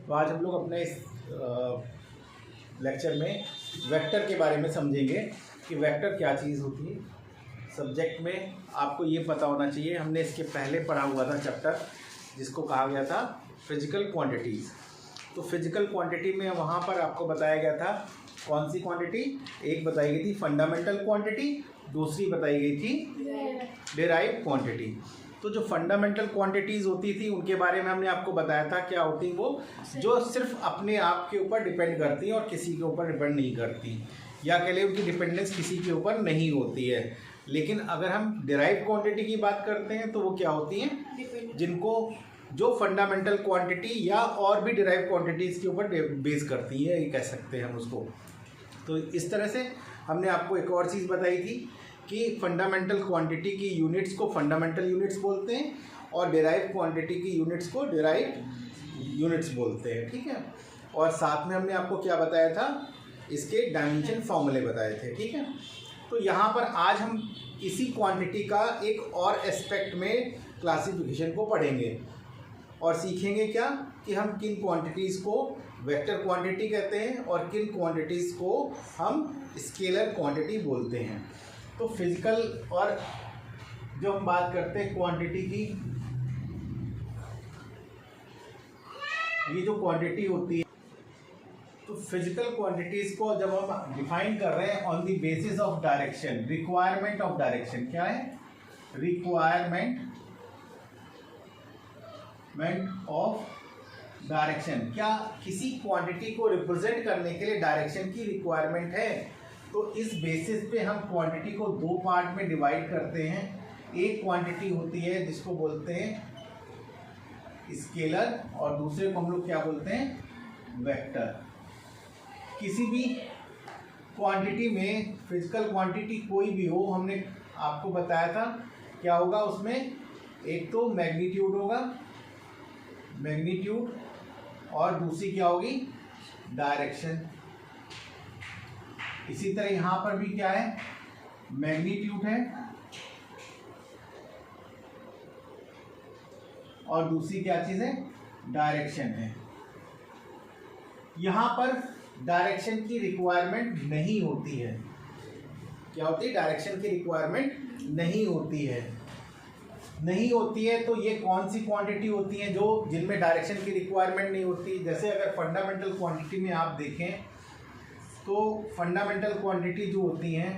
तो आज हम लोग अपने इस लेक्चर में वेक्टर के बारे में समझेंगे कि वेक्टर क्या चीज़ होती है। सब्जेक्ट में आपको ये पता होना चाहिए, हमने इसके पहले पढ़ा हुआ था चैप्टर जिसको कहा गया था फिजिकल क्वांटिटीज़। तो फिजिकल क्वांटिटी में वहाँ पर आपको बताया गया था कौन सी क्वांटिटी, एक बताई गई थी फंडामेंटल क्वांटिटी, दूसरी बताई गई थी डिराइव्ड क्वांटिटी। तो जो फंडामेंटल क्वांटिटीज़ होती थी उनके बारे में हमने आपको बताया था क्या होती वो, जो सिर्फ अपने आप के ऊपर डिपेंड करती हैं और किसी के ऊपर डिपेंड नहीं करती, या कह लें उनकी डिपेंडेंस किसी के ऊपर नहीं होती है। लेकिन अगर हम डिराइव्ड क्वांटिटी की बात करते हैं तो वो क्या होती हैं, जिनको जो फंडामेंटल क्वांटिटी या और भी डिराइव्ड क्वांटिटीज़ के ऊपर बेस करती है, ये कह सकते हैं हम उसको। तो इस तरह से हमने आपको एक और चीज़ बताई थी कि फंडामेंटल क्वांटिटी की यूनिट्स को फंडामेंटल यूनिट्स बोलते हैं और डिराइव्ड क्वांटिटी की यूनिट्स को डिराइव्ड यूनिट्स बोलते हैं, ठीक है। और साथ में हमने आपको क्या बताया था, इसके डायमेंशन फॉर्मूले बताए थे, ठीक है। तो यहाँ पर आज हम इसी क्वांटिटी का एक और एस्पेक्ट में क्लासिफिकेशन को पढ़ेंगे और सीखेंगे क्या कि हम किन क्वांटिटीज़ को वेक्टर क्वांटिटी कहते हैं और किन क्वांटिटीज़ को हम स्केलर क्वांटिटी बोलते हैं। तो फिजिकल और जो हम बात करते हैं क्वांटिटी की, ये जो क्वांटिटी होती है, तो फिजिकल क्वांटिटीज़ को जब हम डिफाइन कर रहे हैं on the basis of direction, requirement of direction, क्या है, रिक्वायरमेंट ऑफ डायरेक्शन, क्या किसी क्वांटिटी को रिप्रेजेंट करने के लिए डायरेक्शन की रिक्वायरमेंट है। तो इस बेसिस पे हम क्वांटिटी को दो पार्ट में डिवाइड करते हैं। एक क्वांटिटी होती है जिसको बोलते हैं स्केलर और दूसरे को हम लोग क्या बोलते हैं, वेक्टर। किसी भी क्वांटिटी में, फिजिकल क्वांटिटी कोई भी हो, हमने आपको बताया था क्या होगा उसमें, एक तो मैग्नीट्यूड होगा, मैग्नीट्यूड, और दूसरी क्या होगी, डायरेक्शन। इसी तरह यहाँ पर भी क्या है, मैग्नीट्यूड है और दूसरी क्या चीज़ है, डायरेक्शन है। यहाँ पर डायरेक्शन की रिक्वायरमेंट नहीं होती है। क्या होती है, डायरेक्शन की रिक्वायरमेंट नहीं होती है। नहीं होती है तो ये कौन सी क्वांटिटी होती हैं जो जिनमें डायरेक्शन की रिक्वायरमेंट नहीं होती। जैसे अगर फंडामेंटल क्वांटिटी में आप देखें तो फंडामेंटल क्वांटिटी जो होती हैं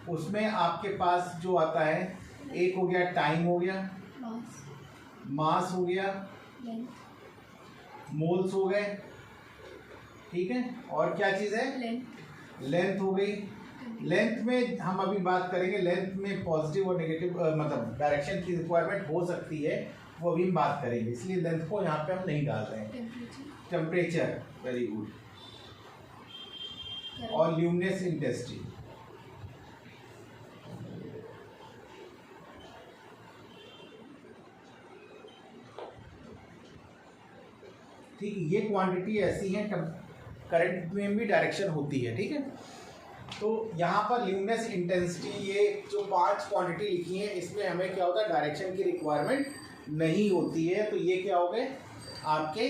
उसमें आपके पास जो आता है, एक हो गया टाइम, हो गया मास, हो गया मोल्स, हो गए, ठीक है, और क्या चीज़ है, लेंथ हो गई। लेंथ में हम अभी बात करेंगे, लेंथ में पॉजिटिव और नेगेटिव मतलब डायरेक्शन की रिक्वायरमेंट हो सकती है, वो अभी हम बात करेंगे, इसलिए लेंथ को यहाँ पे हम नहीं डाल रहे हैं। टेम्परेचर, वेरी गुड, और ल्यूमिनेस इंटेंसिटी। ठीक, ये क्वांटिटी ऐसी है, करंट में भी डायरेक्शन होती है, ठीक है। तो यहाँ पर ल्यूमिनेस इंटेंसिटी, ये जो 5 क्वांटिटी लिखी है, इसमें हमें क्या होता है, डायरेक्शन की रिक्वायरमेंट नहीं होती है। तो ये क्या हो गए आपके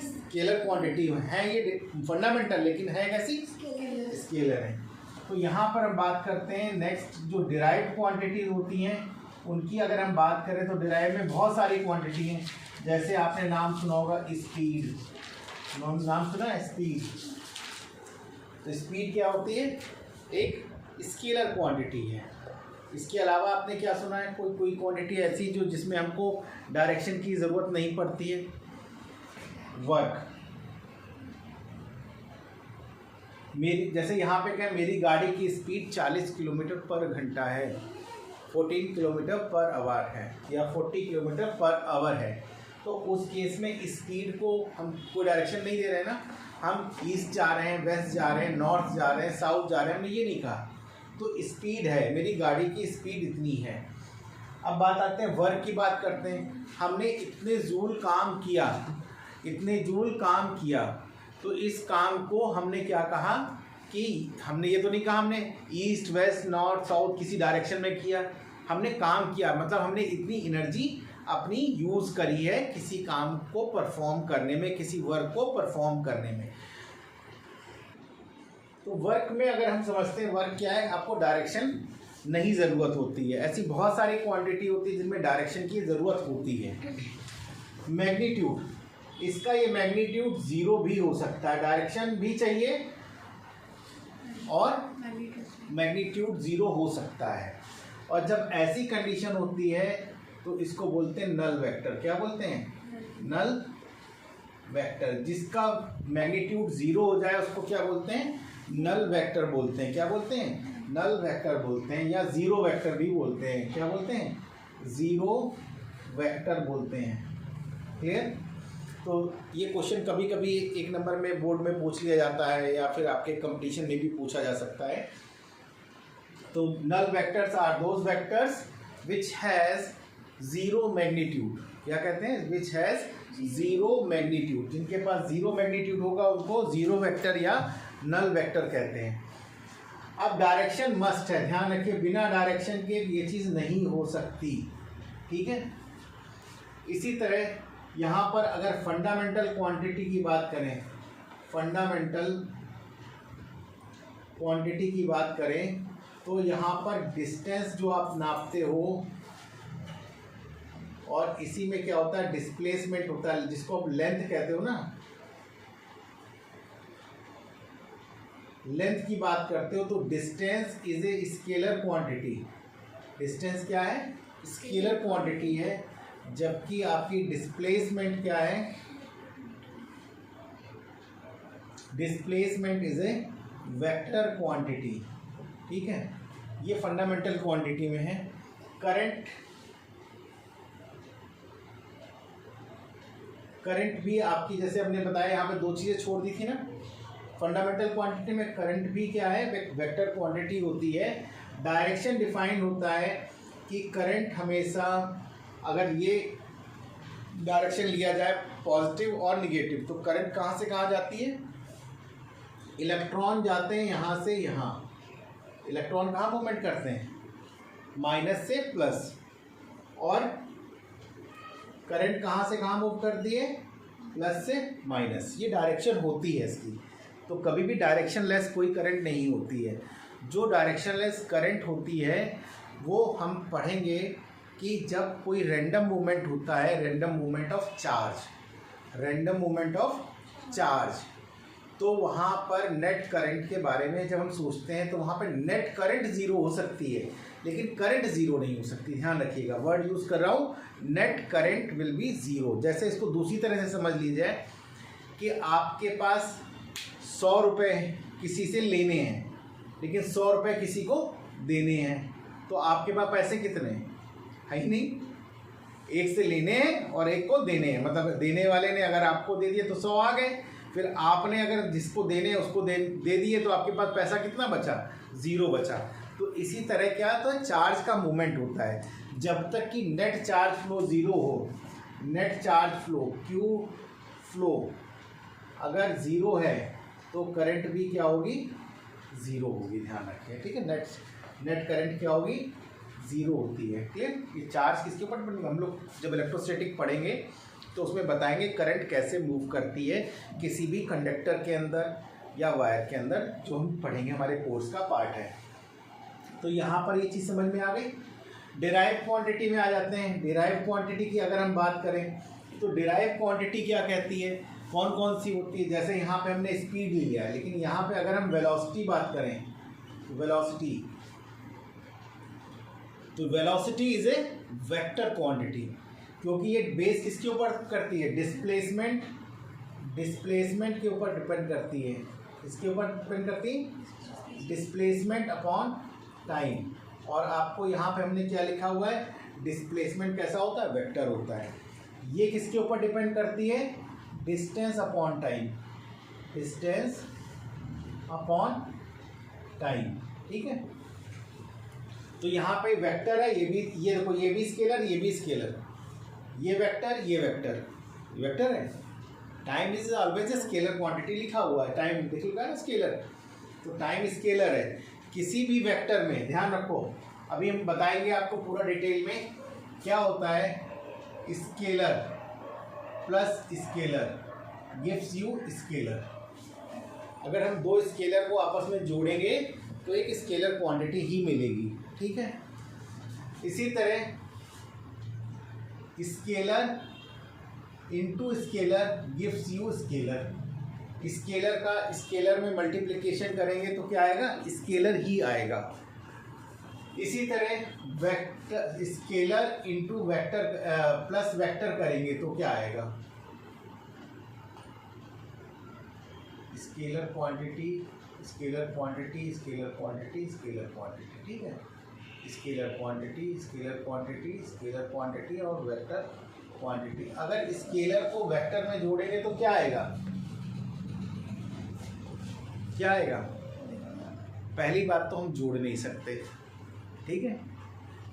स्केलर क्वांटिटी हैं, ये फंडामेंटल, लेकिन है कैसी, स्केलर है। तो यहाँ पर हम बात करते हैं नेक्स्ट, जो डिराइव्ड क्वांटिटीज होती हैं उनकी अगर हम बात करें तो डिराइव में बहुत सारी क्वांटिटी हैं। जैसे आपने नाम सुना होगा स्पीड, नाम सुना है स्पीड। तो स्पीड क्या होती है, एक स्केलर क्वांटिटी है। इसके अलावा आपने क्या सुना है, कोई क्वांटिटी ऐसी जो जिसमें हमको डायरेक्शन की ज़रूरत नहीं पड़ती है, वर्क। मेरी, जैसे यहाँ पे क्या, मेरी गाड़ी की स्पीड 40 किलोमीटर पर घंटा है, 14 किलोमीटर पर आवर है, या 40 किलोमीटर पर आवर है। तो उस केस में स्पीड को हम कोई डायरेक्शन नहीं दे रहे हैं ना, हम ईस्ट जा रहे हैं, वेस्ट जा रहे हैं, नॉर्थ जा रहे हैं, साउथ जा रहे हैं, हमने ये नहीं कहा। तो स्पीड है, मेरी गाड़ी की स्पीड इतनी है। अब बात आते हैं वर्क की, बात करते हैं। हमने इतने जूल काम किया, इतने जूल काम किया, तो इस काम को हमने क्या कहा कि हमने ये तो नहीं कहा हमने ईस्ट वेस्ट नॉर्थ साउथ किसी डायरेक्शन में किया, हमने काम किया, मतलब हमने इतनी एनर्जी अपनी यूज़ करी है किसी काम को परफॉर्म करने में, किसी वर्क को परफॉर्म करने में। तो वर्क में अगर हम समझते हैं वर्क क्या है, आपको डायरेक्शन नहीं ज़रूरत होती है। ऐसी बहुत सारी क्वांटिटी होती है जिनमें डायरेक्शन की ज़रूरत होती है। मैग्नीट्यूड, इसका ये मैग्नीट्यूड 0 भी हो सकता है, डायरेक्शन भी चाहिए और मैग्नीट्यूड 0 हो सकता है। और जब ऐसी कंडीशन होती है तो इसको बोलते हैं नल वेक्टर। क्या बोलते हैं? Null vector. जिसका मैग्नीट्यूड 0 हो जाए उसको क्या बोलते हैं? नल वेक्टर बोलते हैं। क्या बोलते हैं? नल वेक्टर बोलते हैं, या ज़ीरो वेक्टर भी बोलते हैं। क्या बोलते हैं? ज़ीरो वेक्टर बोलते हैं। क्लियर? तो ये क्वेश्चन कभी कभी 1 नंबर में बोर्ड में पूछ लिया जाता है, या फिर आपके कंपटीशन में भी पूछा जा सकता है। तो null vectors are those vectors which has zero magnitude. क्या कहते हैं? Which has zero magnitude. जिनके पास ज़ीरो मैग्नीट्यूड होगा उनको ज़ीरो वेक्टर या नल वेक्टर कहते हैं। अब डायरेक्शन मस्ट है, ध्यान रखिए, बिना डायरेक्शन के ये चीज़ नहीं हो सकती। ठीक है? इसी तरह यहाँ पर अगर फंडामेंटल क्वांटिटी की बात करें, फंडामेंटल क्वांटिटी की बात करें तो यहाँ पर डिस्टेंस जो आप नापते हो, और इसी में क्या होता है? डिस्प्लेसमेंट होता है, जिसको आप लेंथ कहते हो ना, लेंथ की बात करते हो। तो distance is a scalar quantity. Distance क्या है? स्केलर क्वांटिटी है। जबकि आपकी डिस्प्लेसमेंट क्या है? Displacement is a vector quantity. ठीक है? ये फंडामेंटल क्वांटिटी में है। करंट भी आपकी, जैसे हमने बताया, यहाँ पे 2 चीज़ें छोड़ दी थी ना। फंडामेंटल क्वांटिटी में करंट भी क्या है? वेक्टर क्वांटिटी होती है। डायरेक्शन डिफाइन होता है कि करंट हमेशा, अगर ये डायरेक्शन लिया जाए पॉजिटिव और निगेटिव, तो करंट कहाँ से कहाँ जाती है? इलेक्ट्रॉन जाते हैं यहाँ से यहाँ। इलेक्ट्रॉन कहाँ मूवमेंट करते हैं? माइनस से प्लस। और करंट कहाँ से कहाँ मूव कर दिए? प्लस से माइनस। ये डायरेक्शन होती है इसकी। तो कभी भी डायरेक्शन लेस कोई करंट नहीं होती है। जो डायरेक्शन लेस करंट होती है वो हम पढ़ेंगे कि जब कोई रैंडम मूवमेंट होता है, random movement of charge, random movement of charge, तो वहाँ पर नेट करंट के बारे में जब हम सोचते हैं तो वहाँ पर नेट करंट 0 हो सकती है, लेकिन करंट 0 नहीं हो सकती। ध्यान रखिएगा, वर्ड यूज़ कर रहा हूँ, नेट करंट विल बी 0। जैसे इसको दूसरी तरह से समझ लीजिए कि आपके पास 100 रुपये किसी से लेने हैं, लेकिन 100 रुपये किसी को देने हैं, तो आपके पास पैसे कितने हैं ही नहीं। एक से लेने हैं और एक को देने हैं, मतलब देने वाले ने अगर आपको दे दिए तो 100 आ गए, फिर आपने अगर जिसको देने हैं उसको दे दिए तो आपके पास पैसा कितना बचा? 0 बचा। तो इसी तरह क्या, तो चार्ज का मूवमेंट होता है। जब तक कि नेट चार्ज फ्लो 0 हो, net charge flow, Q flow अगर 0 है तो करंट भी क्या होगी? 0 होगी। ध्यान रखिए। ठीक है? नेट करंट क्या होगी? 0 होती है। क्लियर? ये चार्ज किसके ऊपर डिपेंड, हम लोग जब इलेक्ट्रोस्टैटिक पढ़ेंगे तो उसमें बताएंगे करंट कैसे मूव करती है किसी भी कंडक्टर के अंदर या वायर के अंदर, जो हम पढ़ेंगे, हमारे कोर्स का पार्ट है। तो यहाँ पर ये चीज़ समझ में आ गई। डिराइव क्वांटिटी में आ जाते हैं। डिराइव क्वांटिटी की अगर हम बात करें तो डिराइव क्वांटिटी क्या कहती है, कौन कौन सी होती है? जैसे यहाँ पे हमने स्पीड ले लिया है, लेकिन यहाँ पे अगर हम वेलोसिटी बात करें तो velocity is a vector quantity, क्योंकि ये बेस किसके ऊपर करती है? डिस्प्लेसमेंट के ऊपर डिपेंड करती है। इसके ऊपर डिपेंड करती है डिस्प्लेसमेंट अपॉन टाइम। और आपको यहाँ पे हमने क्या लिखा हुआ है? डिस्प्लेसमेंट कैसा होता है? वेक्टर होता है। ये किसके ऊपर डिपेंड करती है? Distance upon time, distance upon time. ठीक है? तो यहाँ पे वेक्टर है, ये भी, ये देखो, ये भी स्केलर, ये भी स्केलर, ये वेक्टर, ये वेक्टर, वेक्टर है। Time is always a scalar quantity लिखा हुआ है। टाइम देख लिखा है स्केलर, तो टाइम स्केलर है। किसी भी वेक्टर में ध्यान रखो, अभी हम बताएंगे आपको पूरा डिटेल में क्या होता है scalar plus scalar gives you scalar. अगर हम दो स्केलर को आपस में जोड़ेंगे तो एक स्केलर क्वांटिटी ही मिलेगी, ठीक है। इसी तरह scalar into scalar gives you scalar. Scalar का स्केलर में मल्टीप्लिकेशन करेंगे तो क्या आएगा, स्केलर ही आएगा। इसी तरह vector scalar into vector plus vector करेंगे तो क्या आएगा, scalar quantity scalar quantity scalar quantity scalar quantity, ठीक है। Scalar quantity scalar quantity scalar quantity और वेक्टर क्वांटिटी। अगर स्केलर को वेक्टर में जोड़ेंगे तो क्या आएगा, क्या आएगा। पहली बात तो हम जोड़ नहीं सकते, ठीक है,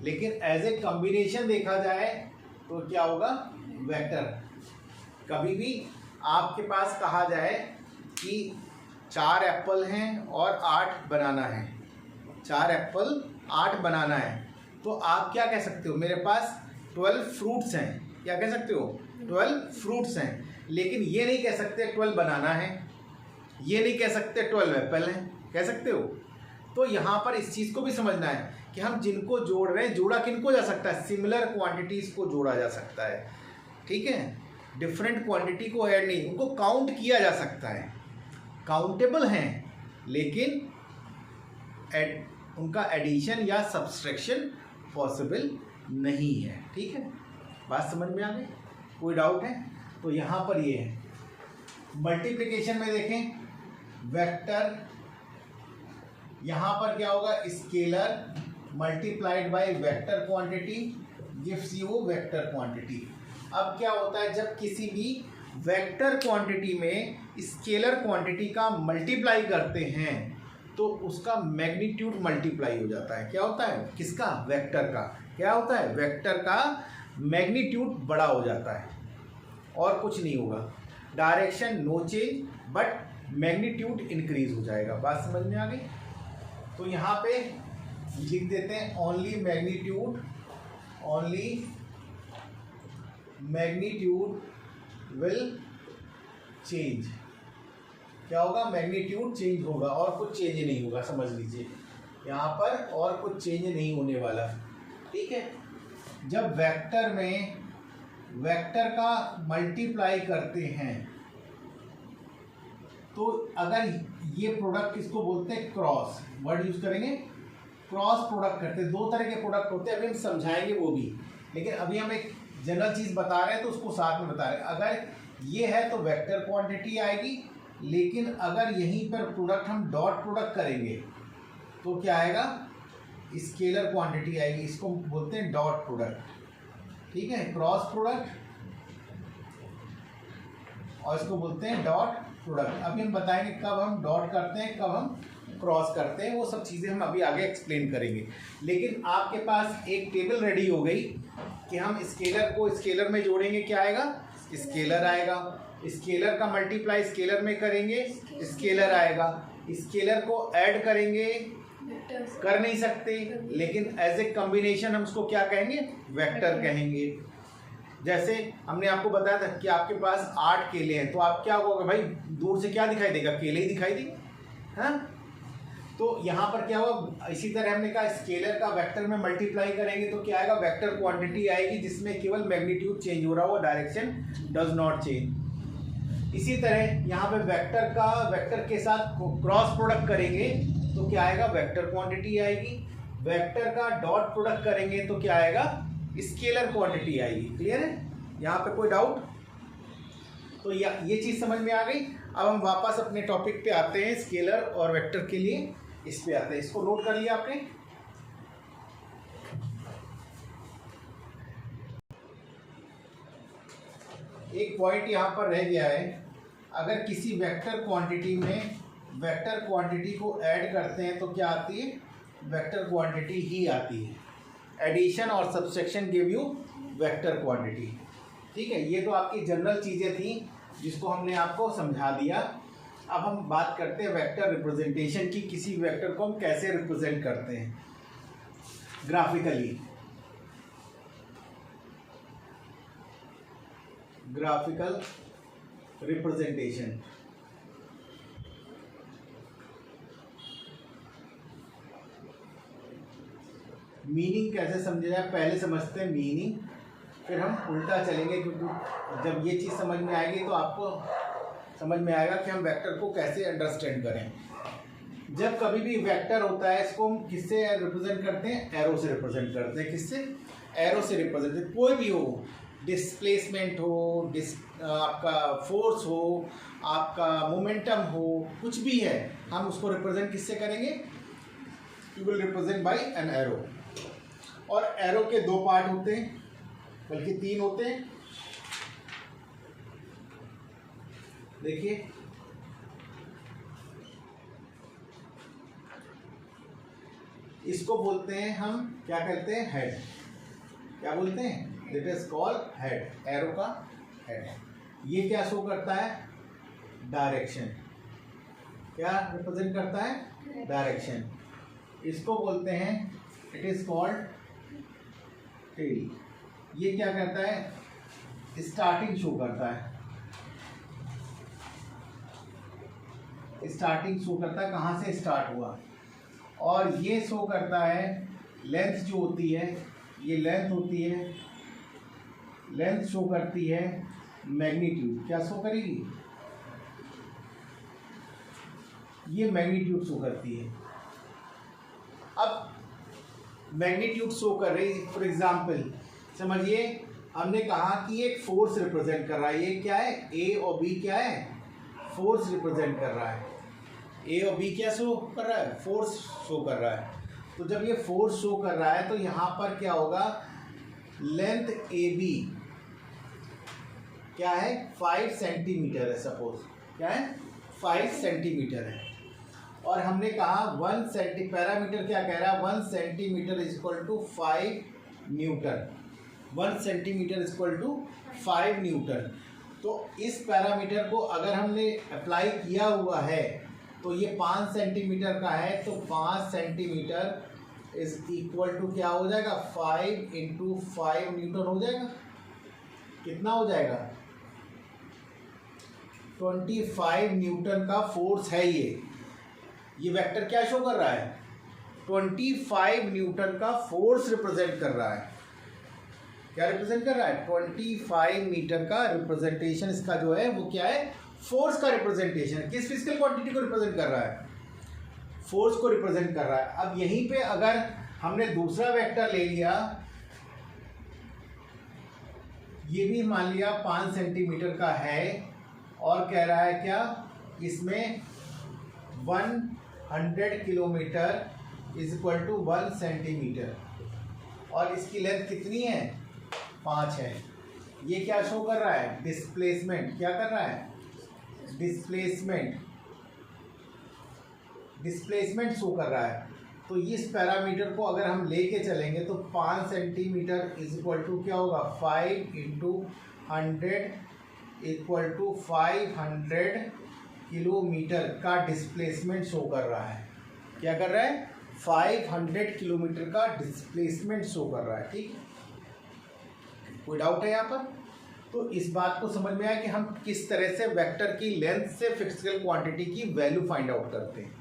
लेकिन एज ए कॉम्बिनेशन देखा जाए तो क्या होगा, वेक्टर। कभी भी आपके पास कहा जाए कि 4 एप्पल हैं और 8 बनाना है, 4 एप्पल 8 बनाना है, तो आप क्या कह सकते हो, मेरे पास 12 फ्रूट्स हैं, क्या कह सकते हो, 12 फ्रूट्स हैं। लेकिन ये नहीं कह सकते 12 बनाना है, ये नहीं कह सकते 12 एप्पल हैं, कह सकते हो। तो यहाँ पर इस चीज़ को भी समझना है कि हम जिनको जोड़ रहे हैं, जोड़ा किनको जा सकता है, सिमिलर क्वांटिटीज़ को जोड़ा जा सकता है, ठीक है। डिफरेंट क्वांटिटी को ऐड नहीं, उनको काउंट किया जा सकता है, काउंटेबल हैं, लेकिन उनका एडिशन या सब्सट्रैक्शन पॉसिबल नहीं है, ठीक है। बात समझ में आ गई, कोई डाउट है। तो यहाँ पर ये है, मल्टीप्लिकेशन में देखें वेक्टर, यहाँ पर क्या होगा, scalar multiplied by vector quantity gives you vector quantity. अब क्या होता है, जब किसी भी वेक्टर क्वांटिटी में स्केलर क्वांटिटी का मल्टीप्लाई करते हैं तो उसका मैग्नीट्यूड मल्टीप्लाई हो जाता है। क्या होता है, किसका, वेक्टर का। क्या होता है, वेक्टर का मैग्नीट्यूड बड़ा हो जाता है और कुछ नहीं होगा। Direction no change but magnitude increase हो जाएगा। बात समझ में आ गई। तो यहाँ पे लिख देते हैं ओनली मैग्नीट्यूड विल चेंज। क्या होगा, मैग्नीट्यूड चेंज होगा और कुछ चेंज नहीं होगा, समझ लीजिए यहाँ पर और कुछ चेंज नहीं होने वाला, ठीक है। जब वेक्टर में वेक्टर का मल्टीप्लाई करते हैं तो अगर ये प्रोडक्ट किसको बोलते हैं, क्रॉस वर्ड यूज करेंगे, क्रॉस प्रोडक्ट करते हैं। 2 तरह के प्रोडक्ट होते हैं, अभी हम समझाएंगे वो भी, लेकिन अभी हम एक जनरल चीज़ बता रहे हैं तो उसको साथ में बता रहे हैं। अगर ये है तो वेक्टर क्वांटिटी आएगी, लेकिन अगर यहीं पर प्रोडक्ट हम डॉट प्रोडक्ट करेंगे तो क्या आएगा, स्केलर क्वांटिटी आएगी। इसको बोलते हैं डॉट प्रोडक्ट, ठीक है, क्रॉस प्रोडक्ट, और इसको बोलते हैं डॉट प्रोडक्ट। अभी हम बताएंगे कब हम डॉट करते हैं, कब हम क्रॉस करते हैं, वो सब चीज़ें हम अभी आगे एक्सप्लेन करेंगे। लेकिन आपके पास एक टेबल रेडी हो गई कि हम स्केलर को स्केलर में जोड़ेंगे, क्या आएगा, स्केलर आएगा। स्केलर का मल्टीप्लाई स्केलर में करेंगे, स्केलर आएगा। स्केलर को ऐड करेंगे, कर नहीं सकते, लेकिन एज ए कॉम्बिनेशन हम उसको क्या कहेंगे, वेक्टर कहेंगे। जैसे हमने आपको बताया था कि आपके पास 8 केले हैं, तो आप क्या कहोगे, भाई दूर से क्या दिखाई देगा, केले ही दिखाई देंगे, हाँ। तो यहाँ पर क्या होगा, इसी तरह हमने कहा स्केलर का वेक्टर में मल्टीप्लाई करेंगे तो क्या आएगा, वेक्टर क्वांटिटी आएगी जिसमें केवल मैग्नीट्यूड चेंज हो रहा हो, डायरेक्शन डज नॉट चेंज। इसी तरह यहाँ पे वेक्टर के साथ क्रॉस प्रोडक्ट करेंगे तो क्या आएगा, वेक्टर क्वांटिटी आएगी। वेक्टर का डॉट प्रोडक्ट करेंगे तो क्या आएगा, स्केलर क्वांटिटी आएगी। क्लियर है, यहाँ पे कोई डाउट। तो ये चीज़ समझ में आ गई। अब हम वापस अपने टॉपिक पे आते हैं, स्केलर और वेक्टर के लिए इस पे आते हैं। इसको नोट कर लिया आपने। एक पॉइंट यहाँ पर रह गया है, अगर किसी वेक्टर क्वांटिटी में वेक्टर क्वांटिटी को ऐड करते हैं तो क्या आती है, वेक्टर क्वांटिटी ही आती है। एडिशन और subtraction give you vector quantity, ठीक है। ये तो आपकी जनरल चीज़ें थी जिसको हमने आपको समझा दिया। अब हम बात करते हैं वेक्टर रिप्रेजेंटेशन की, किसी वेक्टर को हम कैसे रिप्रेजेंट करते हैं ग्राफिकली। Graphical representation. मीनिंग कैसे समझा जाए, पहले समझते हैं मीनिंग, फिर हम उल्टा चलेंगे, क्योंकि जब ये चीज़ समझ में आएगी तो आपको समझ में आएगा कि हम वेक्टर को कैसे अंडरस्टैंड करें। जब कभी भी वेक्टर होता है इसको हम किससे रिप्रेजेंट करते हैं, एरो से रिप्रेजेंट करते हैं। किससे, एरो से रिप्रेजेंट। कोई भी हो, डिस्प्लेसमेंट हो, आपका फोर्स हो, आपका मोमेंटम हो, कुछ भी है, हम उसको रिप्रेजेंट किससे करेंगे, you will represent by an arrow. और एरो के दो पार्ट होते हैं, बल्कि तीन होते हैं। देखिए, इसको बोलते हैं हम, क्या कहते हैं, हेड। क्या बोलते हैं, it is called head, arrow का हेड। ये क्या शो करता है, डायरेक्शन। क्या रिप्रेजेंट करता है, डायरेक्शन। इसको बोलते हैं, इट इज कॉल्ड टेल। ये क्या करता है, स्टार्टिंग शो करता है। स्टार्टिंग शो करता है, कहाँ से स्टार्ट हुआ। और ये शो करता है लेंथ जो होती है, ये लेंथ होती है, लेंथ शो करती है मैग्नीट्यूड। क्या शो करेगी, ये मैग्नीट्यूड शो करती है। अब मैग्नीट्यूड शो कर रही, फॉर एग्जांपल समझिए, हमने कहा कि एक फोर्स रिप्रेजेंट कर रहा है। ये क्या है, ए और बी क्या है, फोर्स रिप्रेजेंट कर रहा है। ए और बी क्या शो कर रहा है, फोर्स शो कर रहा है। तो जब ये फोर्स शो कर रहा है तो यहाँ पर क्या होगा, लेंथ ए बी क्या है, 5 सेंटीमीटर है। सपोज क्या है, 5 सेंटीमीटर है। और हमने कहा 1 पैरामीटर क्या कह रहा है, 1 centimetre is equal to 5 newton. 1 centimetre is equal to 5 newton. तो इस पैरामीटर को अगर हमने अप्लाई किया हुआ है तो ये 5 सेंटीमीटर का है, तो 5 सेंटीमीटर इज इक्वल टू क्या हो जाएगा, 5 इंटू 5 न्यूटन हो जाएगा। कितना हो जाएगा, 25 न्यूटन का फोर्स है। ये वेक्टर क्या शो कर रहा है, 25 न्यूटन का फोर्स रिप्रेजेंट कर रहा है। क्या रिप्रेजेंट कर रहा है, 25 मीटर का रिप्रेजेंटेशन इसका जो है वो क्या है, फोर्स का रिप्रेजेंटेशन। किस फिजिकल क्वांटिटी को रिप्रेजेंट कर रहा है, फोर्स को रिप्रेजेंट कर रहा है। अब यहीं पे अगर हमने दूसरा वेक्टर ले लिया, ये भी मान लिया 5 सेंटीमीटर का है, और कह रहा है क्या, इसमें 100 kilometre is equal to 1 centimetre, और इसकी लेंथ कितनी है, 5 है। ये क्या शो कर रहा है, डिस्प्लेसमेंट। क्या कर रहा है, डिस्प्लेसमेंट शो कर रहा है। तो इस पैरामीटर को अगर हम लेके चलेंगे तो 5 सेंटीमीटर इज इक्वल टू क्या होगा, 5 इंटू 100 इक्वल टू 500 किलोमीटर का डिस्प्लेसमेंट शो कर रहा है। क्या कर रहा है, 500 किलोमीटर का डिस्प्लेसमेंट शो कर रहा है। ठीक, कोई डाउट है यहाँ पर। तो इस बात को समझ में आया कि हम किस तरह से वेक्टर की लेंथ से फिजिकल क्वांटिटी की वैल्यू फाइंड आउट करते हैं।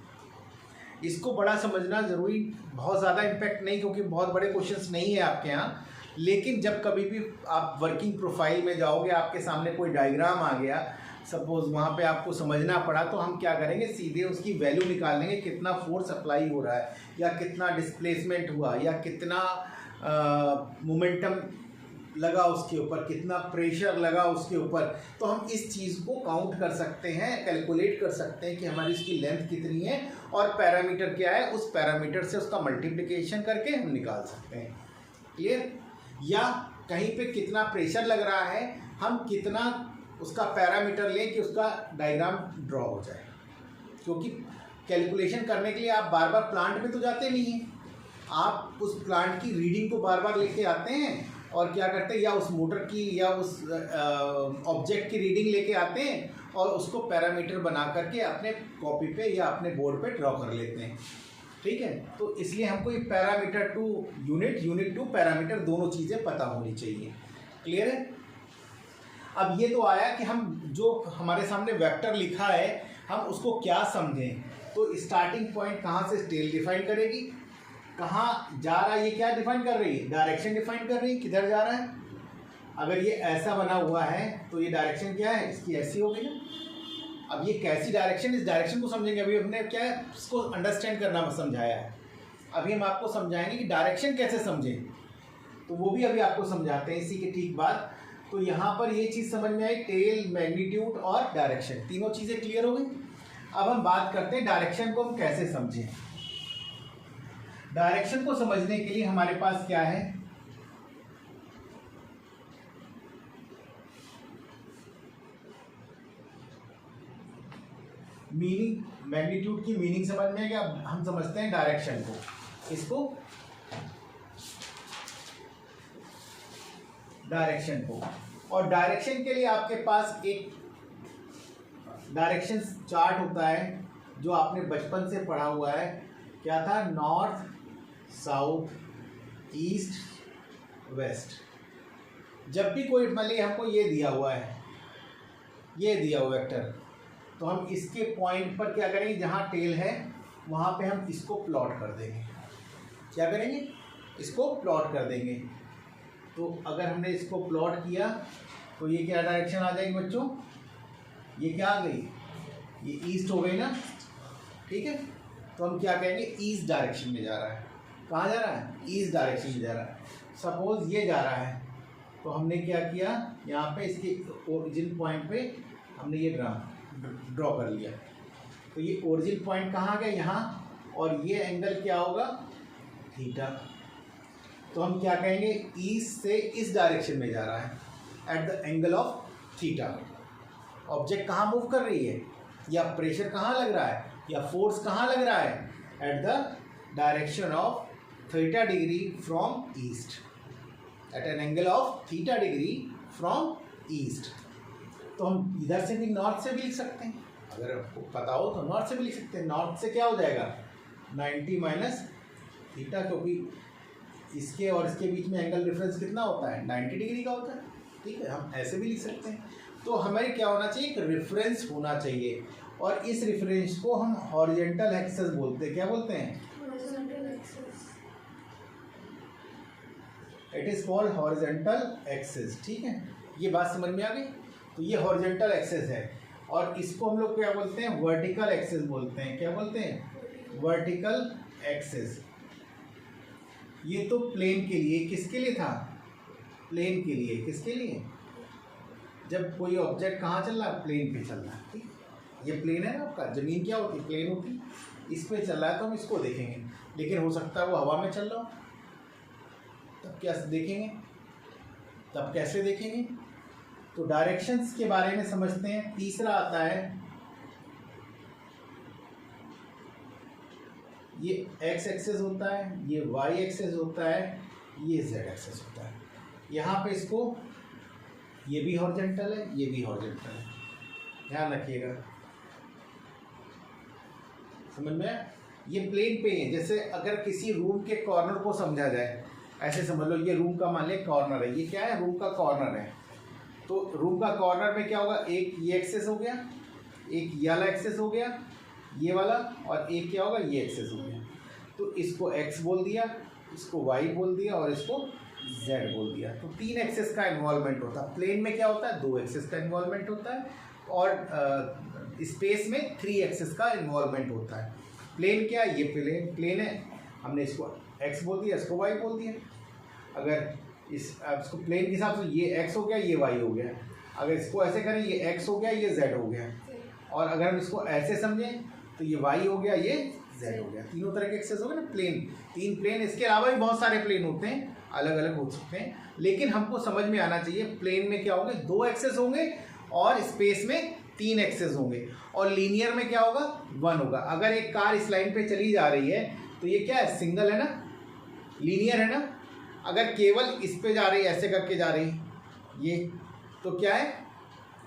इसको बड़ा समझना जरूरी, बहुत ज़्यादा इम्पैक्ट नहीं, क्योंकि बहुत बड़े क्वेश्चंस नहीं है आपके यहाँ। लेकिन जब कभी भी आप वर्किंग प्रोफाइल में जाओगे, आपके सामने कोई डायग्राम आ गया, सपोज वहाँ पे आपको समझना पड़ा, तो हम क्या करेंगे, सीधे उसकी वैल्यू निकाल लेंगे, कितना फोर्स अप्लाई हो रहा है, या कितना डिस्प्लेसमेंट हुआ, या कितना मोमेंटम लगा उसके ऊपर, कितना प्रेशर लगा उसके ऊपर। तो हम इस चीज़ को काउंट कर सकते हैं, कैलकुलेट कर सकते हैं कि हमारी इसकी लेंथ कितनी है, और पैरामीटर क्या है, उस पैरामीटर से उसका मल्टीप्लिकेशन करके हम निकाल सकते हैं। क्लियर। या कहीं पे कितना प्रेशर लग रहा है, हम कितना उसका पैरामीटर लें कि उसका डायग्राम ड्रॉ हो जाए। क्योंकि कैलकुलेशन करने के लिए आप बार बार प्लांट में तो जाते नहीं हैं, आप उस प्लांट की रीडिंग को बार बार लेके आते हैं, और क्या करते हैं, या उस मोटर की या उस ऑब्जेक्ट की रीडिंग लेके आते हैं, और उसको पैरामीटर बना करके अपने कॉपी पे या अपने बोर्ड पे ड्रॉ कर लेते हैं। ठीक है। तो इसलिए हमको ये parameter to unit, unit to parameter, दोनों चीज़ें पता होनी चाहिए। क्लियर है। अब ये तो आया कि हम जो हमारे सामने वेक्टर लिखा है हम उसको क्या समझें। तो स्टार्टिंग पॉइंट कहाँ से टेल डिफाइन करेगी, कहाँ जा रहा है, ये क्या डिफाइन कर रही है, डायरेक्शन डिफाइन कर रही है, किधर जा रहा है। अगर ये ऐसा बना हुआ है तो ये डायरेक्शन क्या है, इसकी ऐसी होगी ना। अब ये कैसी डायरेक्शन, इस डायरेक्शन को समझेंगे। अभी हमने क्या है इसको अंडरस्टैंड करना समझाया है, अभी हम आपको समझाएंगे कि डायरेक्शन कैसे समझें, तो वो भी अभी आपको समझाते हैं इसी के ठीक बाद। तो यहाँ पर ये चीज़ समझ में आई, टेल, मैग्नीट्यूड और डायरेक्शन, तीनों चीज़ें क्लियर हो गई। अब हम बात करते हैं डायरेक्शन को हम कैसे समझें। डायरेक्शन को समझने के लिए हमारे पास क्या है, मीनिंग, मैग्नीट्यूड की मीनिंग समझ में है क्या। हम समझते हैं डायरेक्शन को, इसको डायरेक्शन को, और डायरेक्शन के लिए आपके पास एक डायरेक्शन चार्ट होता है जो आपने बचपन से पढ़ा हुआ है। क्या था, नॉर्थ, साउथ, ईस्ट, वेस्ट। जब भी कोई मान लीजिए हमको ये दिया हुआ है, ये दिया हुआ वेक्टर, तो हम इसके पॉइंट पर क्या करेंगे, जहाँ टेल है वहाँ पे हम इसको प्लॉट कर देंगे। क्या करेंगे, इसको प्लॉट कर देंगे। तो अगर हमने इसको प्लॉट किया तो ये क्या डायरेक्शन आ जाएगी बच्चों, ये क्या आ गई, ये ईस्ट हो गई ना, ठीक है। तो हम क्या कहेंगे, ईस्ट डायरेक्शन में जा रहा है। कहाँ जा रहा है, ईस्ट डायरेक्शन में जा रहा है। सपोज ये जा रहा है, तो हमने क्या किया, यहाँ पे इसके ओरिजिन पॉइंट पे हमने ये ड्रॉ कर लिया। तो ये ओरिजिन पॉइंट कहाँ आ गया, यहाँ, और ये एंगल क्या होगा, थीटा। तो हम क्या कहेंगे, ईस्ट से इस डायरेक्शन में जा रहा है at the angle of theta. Object कहाँ मूव कर रही है, या प्रेशर कहाँ लग रहा है, या फोर्स कहाँ लग रहा है, at the direction of theta degree from east, at an angle of theta degree from east. तो हम इधर से भी, नॉर्थ से भी लिख सकते हैं, अगर आपको पता हो तो नॉर्थ से भी लिख सकते हैं। नॉर्थ से क्या हो जाएगा, 90 माइनस थीटा, क्योंकि इसके और इसके बीच में एंगल डिफरेंस कितना होता है, 90 डिग्री का होता है, ठीक है। हम ऐसे भी लिख सकते हैं। तो हमारे क्या होना चाहिए, एक रेफरेंस होना चाहिए, और इस रेफरेंस को हम हॉरिजॉन्टल एक्सिस बोलते हैं। क्या बोलते हैं, it is called horizontal axis, ठीक है। ये बात समझ में आ गई। तो ये हॉरिजॉन्टल एक्सिस है, और इसको हम लोग क्या बोलते हैं, वर्टिकल एक्सिस बोलते हैं। क्या बोलते हैं, वर्टिकल एक्सिस। ये तो प्लेन के लिए, किसके लिए था, प्लेन के लिए, किसके लिए, जब कोई ऑब्जेक्ट कहाँ चल रहा है, प्लेन पे चल रहा है, ठीक। ये प्लेन है ना आपका, जमीन क्या होती है, प्लेन होती है, इस पे चल रहा है तो हम इसको देखेंगे। लेकिन हो सकता है वो हवा में चल रहा हो, तब क्या देखेंगे, तब कैसे देखेंगे। तो डायरेक्शंस के बारे में समझते हैं। तीसरा आता है, ये एक्स एक्सेस होता है, ये वाई एक्सेस होता है, ये जेड एक्सेस होता है। यहाँ पे इसको, ये भी हॉरिजॉन्टल है, ये भी हॉरिजॉन्टल है, ध्यान रखिएगा, समझ में। ये प्लेन पे है। जैसे अगर किसी रूम के कॉर्नर को समझा जाए, ऐसे समझ लो, ये रूम का मान लिया कॉर्नर है, ये क्या है, रूम का कॉर्नर है। तो रूम का कॉर्नर में क्या होगा, एक ये एक्सेस हो गया, एक ये वाला एक्सेस हो गया, ये वाला, और एक क्या होगा, ये एक्सेस हो गया। तो इसको एक्स बोल दिया, इसको वाई बोल दिया, और इसको जेड बोल दिया। तो 3 एक्सेस का इन्वॉल्वमेंट होता है। प्लेन में क्या होता है, 2 एक्सेस का इन्वॉल्वमेंट होता है, और स्पेस में 3 एक्सेस का इन्वॉल्वमेंट होता है। प्लेन क्या है, ये प्लेन है, हमने इसको एक्स बोल दिया, इसको वाई बोल दिया। अगर इसको प्लेन के हिसाब से ये एक्स हो गया, ये वाई हो गया। अगर इसको ऐसे करें, ये एक्स हो गया, ये जेड हो गया। और अगर हम इसको ऐसे समझें तो ये वाई हो गया, ये जेड हो गया। तीनों तरह के एक्सेस हो गए ना, प्लेन, 3 प्लेन। इसके अलावा भी बहुत सारे प्लेन होते हैं, अलग अलग हो सकते हैं, लेकिन हमको समझ में आना चाहिए प्लेन में क्या होंगे, 2 एक्सेस होंगे, और स्पेस में 3 एक्सेस होंगे, और लीनियर में क्या होगा, 1 होगा। अगर एक कार इस लाइन पे चली जा रही है तो ये क्या है, सिंगल है ना, लीनियर है ना। अगर केवल इस पे जा रही है, ऐसे करके जा रही है ये, तो क्या है,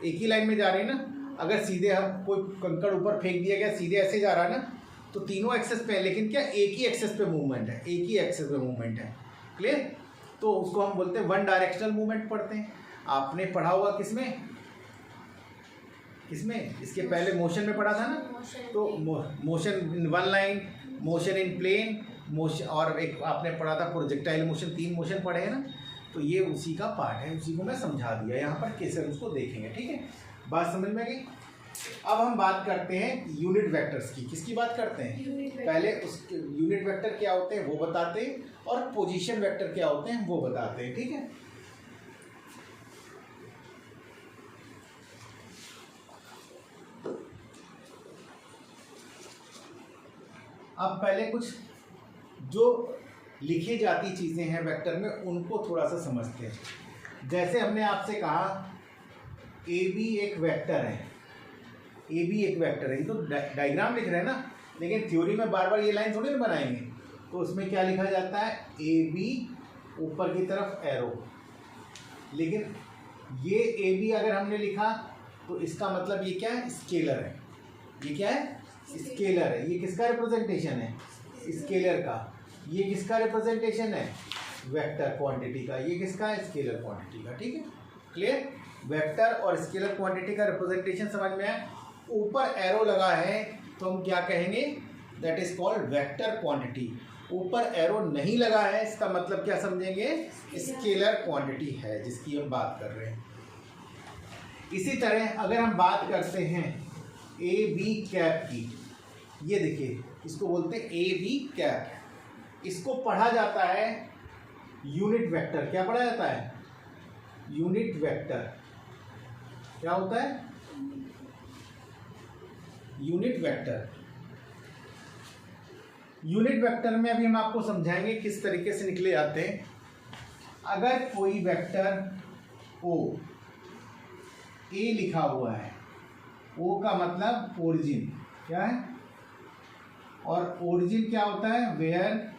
एक ही लाइन में जा रही है ना। अगर सीधे हम कोई कंकड़ ऊपर फेंक दिया गया, सीधे ऐसे जा रहा है ना, तो तीनों एक्सेस पे है, लेकिन क्या एक ही एक्सेस पे मूवमेंट है, एक ही एक्सेस पे मूवमेंट है। क्लियर। तो उसको हम बोलते हैं वन डायरेक्शनल मूवमेंट पढ़ते हैं। आपने पढ़ा हुआ किसमें इसके पहले मोशन में पढ़ा था ना। तो motion in one line, motion in plane, motion, और एक आपने पढ़ा था प्रोजेक्टाइल मोशन, 3 मोशन पढ़े हैं ना। तो ये उसी का पार्ट है, उसी को मैं समझा दिया यहाँ पर, कैसे उसको देखेंगे। ठीक है, बात समझ में आ गई। अब हम बात करते हैं यूनिट वेक्टर्स की। किसकी बात करते हैं? पहले उसके यूनिट वेक्टर क्या होते हैं वो बताते हैं, और पोजीशन वेक्टर क्या होते हैं वो बताते हैं। ठीक है, अब पहले कुछ जो लिखी जाती चीज़ें हैं वेक्टर में उनको थोड़ा सा समझते हैं। जैसे हमने आपसे कहा ए बी एक वेक्टर है, ए बी एक वेक्टर है, ये तो डायग्राम लिख रहे हैं ना, लेकिन थ्योरी में बार बार ये लाइन थोड़ी ना बनाएंगे। तो उसमें क्या लिखा जाता है? ए बी, ऊपर की तरफ एरो। लेकिन ये ए बी अगर हमने लिखा तो इसका मतलब ये क्या है? स्केलर है। ये क्या है? स्केलर है। ये किसका रिप्रेजेंटेशन है? स्केलर का। ये किसका रिप्रेजेंटेशन है? वेक्टर क्वांटिटी का। ये किसका है? स्केलर क्वांटिटी का। ठीक है, क्लियर? वेक्टर और स्केलर क्वांटिटी का रिप्रेजेंटेशन समझ में आया। ऊपर एरो लगा है तो हम क्या कहेंगे? That is called vector quantity. ऊपर एरो नहीं लगा है इसका मतलब क्या समझेंगे? स्केलर क्वांटिटी है जिसकी हम बात कर रहे हैं। इसी तरह अगर हम बात करते हैं ए बी कैप की, ये देखिए इसको बोलते हैं ए बी कैप। इसको पढ़ा जाता है यूनिट वेक्टर। क्या पढ़ा जाता है? Unit vector. क्या होता है? Unit vector. यूनिट वेक्टर में अभी हम आपको समझाएंगे किस तरीके से निकले जाते हैं। अगर कोई वेक्टर ओ, ए लिखा हुआ है, ओ का मतलब ओरिजिन। क्या है? और ओरिजिन क्या होता है? Where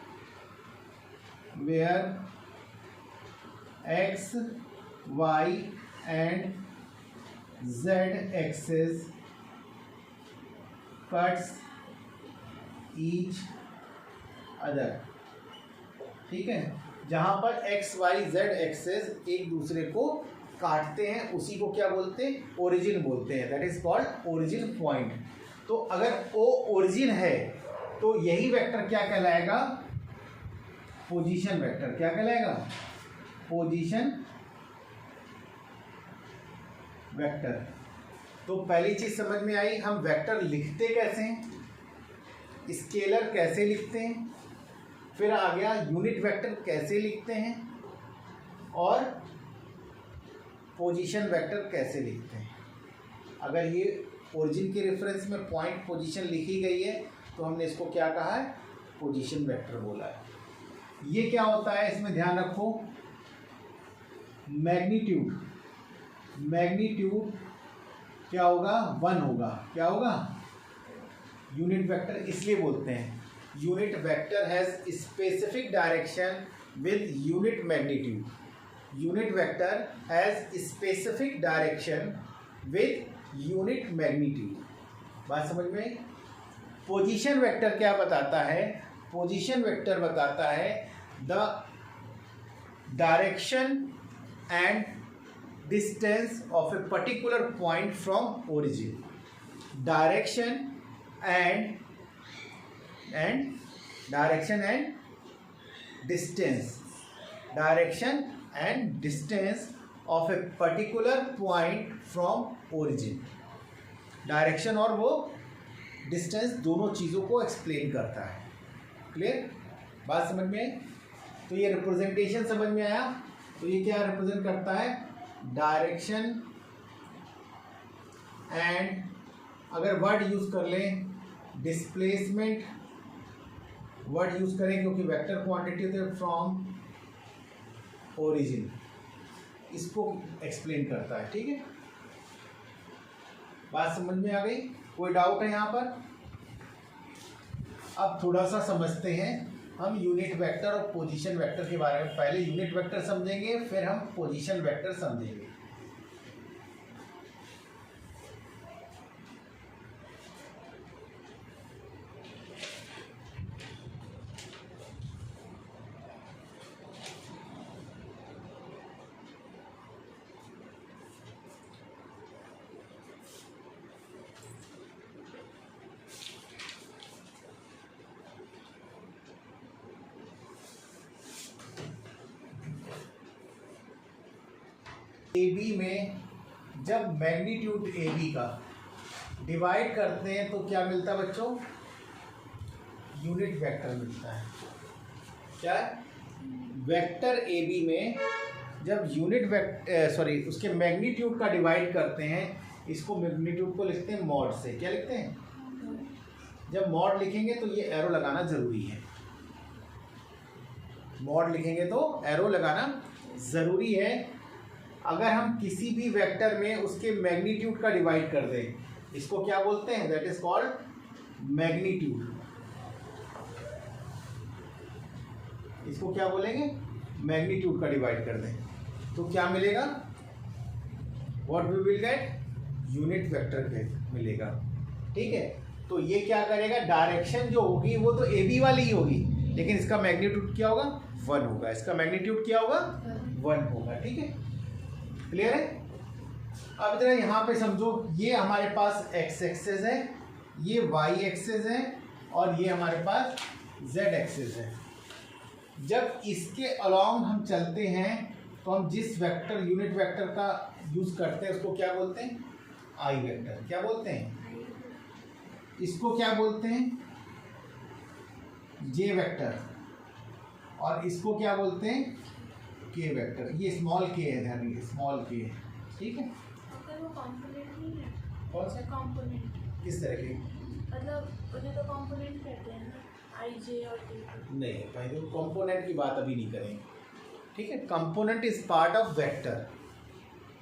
x y and z axes cuts each other. ठीक है, जहां पर एक्स वाई जेड एक्सेस एक दूसरे को काटते हैं उसी को क्या बोलते हैं? ओरिजिन बोलते हैं। That is called origin point. तो अगर ओ ओरिजिन है तो यही वेक्टर क्या कहलाएगा? Position vector. क्या कहलाएगा? Position vector. तो पहली चीज समझ में आई, हम वेक्टर लिखते कैसे हैं, स्केलर कैसे लिखते हैं, फिर आ गया यूनिट वेक्टर कैसे लिखते हैं, और पोजीशन वेक्टर कैसे लिखते हैं। अगर ये ओरिजिन के रेफरेंस में पॉइंट पोजीशन लिखी गई है तो हमने इसको क्या कहा है? पोजीशन वेक्टर बोला है। ये क्या होता है इसमें ध्यान रखो, मैग्नीट्यूड। मैग्नीट्यूड क्या होगा? 1 होगा। क्या होगा? यूनिट वेक्टर इसलिए बोलते हैं unit vector has specific direction with unit magnitude. Unit vector has specific direction with unit magnitude. बात समझ में आई? पोजीशन वेक्टर क्या बताता है? पोजीशन वेक्टर बताता है the direction and distance of a particular point from origin. Direction and distance. Direction and distance of a particular point from origin. Direction और वो डिस्टेंस दोनों चीज़ों को एक्सप्लेन करता है। क्लियर? बात समझ में आई? तो ये रिप्रेजेंटेशन समझ में आया। तो ये क्या रिप्रेजेंट करता है? डायरेक्शन एंड, अगर वर्ड यूज कर लें डिस्प्लेसमेंट, वर्ड यूज करें क्योंकि वेक्टर क्वांटिटी होते हैं फ्रॉम ओरिजिन, इसको एक्सप्लेन करता है। ठीक है, बात समझ में आ गई? कोई डाउट है यहाँ पर? अब थोड़ा सा समझते हैं हम यूनिट वेक्टर और पोजीशन वेक्टर के बारे में। पहले यूनिट वेक्टर समझेंगे, फिर हम पोजीशन वेक्टर समझेंगे। ए बी में जब मैग्नीट्यूड ए बी का डिवाइड करते हैं तो क्या मिलता है बच्चों? यूनिट वेक्टर मिलता है। क्या है? वेक्टर ए बी में जब यूनिट उसके मैग्नीट्यूड का डिवाइड करते हैं, इसको मैग्नीट्यूड को लिखते हैं मॉड से। क्या लिखते हैं? जब मॉड लिखेंगे तो ये एरो लगाना जरूरी है। मॉड लिखेंगे तो एरो लगाना जरूरी है। अगर हम किसी भी वेक्टर में उसके मैग्नीट्यूड का डिवाइड कर दें, इसको क्या बोलते हैं? That is called magnitude. इसको क्या बोलेंगे? मैग्नीट्यूड का डिवाइड कर दें तो क्या मिलेगा? What we will get? Unit vector मिलेगा। ठीक है, तो ये क्या करेगा? डायरेक्शन जो होगी वो तो ए बी वाली ही होगी, लेकिन इसका मैग्नीट्यूड क्या होगा? 1 होगा। इसका मैग्नीट्यूड क्या होगा? 1 होगा। ठीक है, क्लियर है? अब जरा यहाँ पे समझो, ये हमारे पास एक्स एक्सेस है, ये वाई एक्सेस है, और ये हमारे पास जेड एक्सेस है। जब इसके अलॉन्ग हम चलते हैं तो हम जिस वेक्टर, यूनिट वेक्टर का यूज करते हैं उसको क्या बोलते हैं? आई वेक्टर। क्या बोलते हैं? इसको क्या बोलते हैं? जे वेक्टर। और इसको क्या बोलते हैं? के वेक्टर। ये स्मॉल के है, ध्यान रखिए, स्मॉल के है। ठीक है, वो कंपोनेंट नहीं है। कौन सा कंपोनेंट? किस तरह के? मतलब उन्हें तो कंपोनेंट कहते हैं ना, आई जे और के। नहीं भाई, तो कंपोनेंट की बात अभी नहीं करेंगे। ठीक है, component is part of vector.